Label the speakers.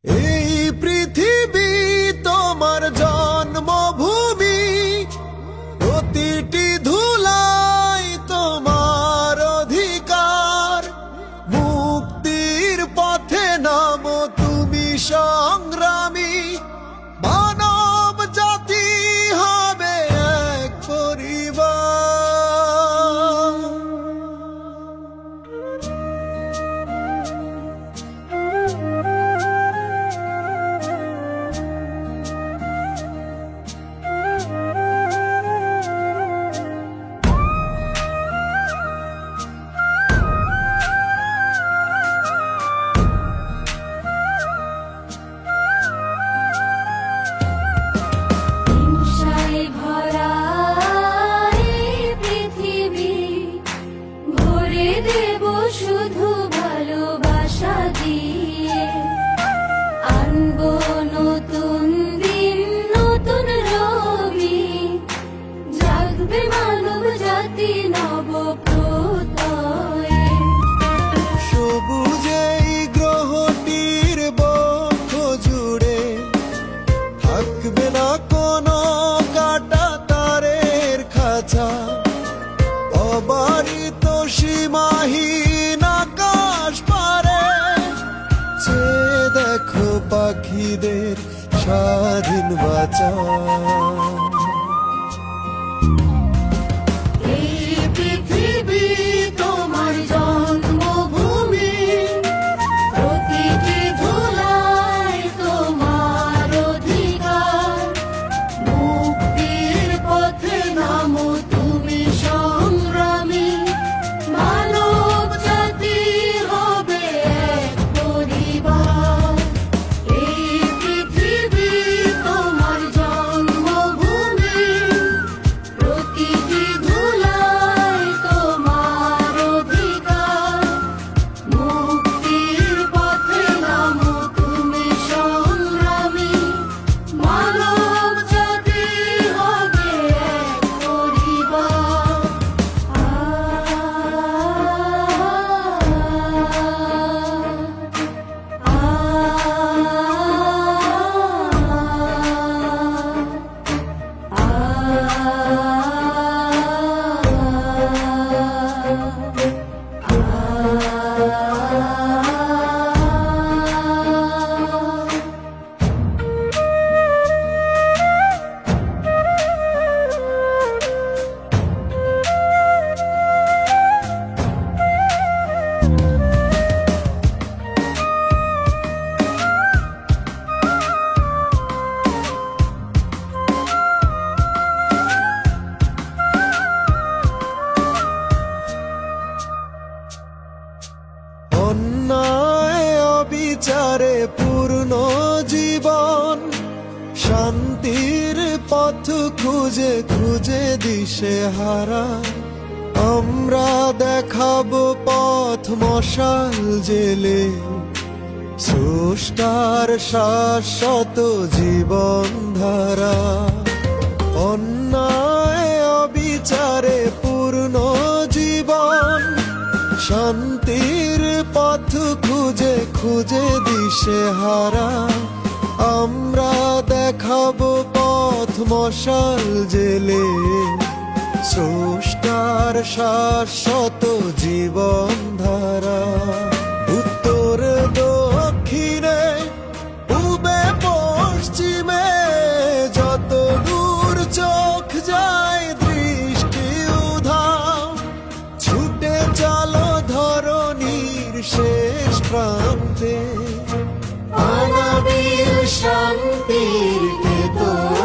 Speaker 1: এই পৃথিবী তোমার জন্মভূমি, প্রতিটি ধুলাই তোমার অধিকার। মুক্তির পথে নামো তুমি সংগ্রামী, মানব জাতি হবে এক পরিবার।
Speaker 2: শুধু ভালোবাসা দিয়ে আনবো নতুন দিন, নতুন রবি, জাগবে মানব জাতি নব প্রত্যয়ে।
Speaker 1: সবুজ এই গ্রহটির বক্ষ জুড়ে থাকবে না কোনো কাটা তারের খাঁচা। অবারিত সীমাহীন আকাশ পারে চেয়ে দেখো পাখিদের স্বাধীন বাঁচা।
Speaker 2: এই পৃথিবী তোমার জন্মভূমি, প্রতিটি ধুলাই তোমার অধিকার। মুক্তির পথে নামো তুমি সংগ্রামী, মানব জাতি হবে এক পরিবার। এই পৃথিবী তোমার জন্মভূমি, প্রতিটি ধুলাই তোমার অধিকার। মুক্তির পথে নামো তুমি সংগ্রামী, মানব জাতি হবে এক পরিবার।
Speaker 1: অন্যায় অবিচারে পূর্ণ জীবন, শান্তির পথ খুঁজে খুঁজে দিশে হারা। আমরা দেখাবো পথ মশাল জেলে, স্রষ্টার শাশ্বত জীবন ধারা। অন্যায় অবিচারে পূর্ণ জীবন, শান্তির পথ খুঁজে খুঁজে দিশে হারা। আমরা দেখাবো পথ মশাল জেলে, স্রষ্টার শাশ্বত জীবন ধারা। উত্তর দক্ষিণে পূবে পশ্চিমে যত দূর চোখ যায় দৃষ্টি উধাও, ছুটে চলো ধরণীর শেষ প্রান্তে।
Speaker 2: মানবীয় শান্তির কেতন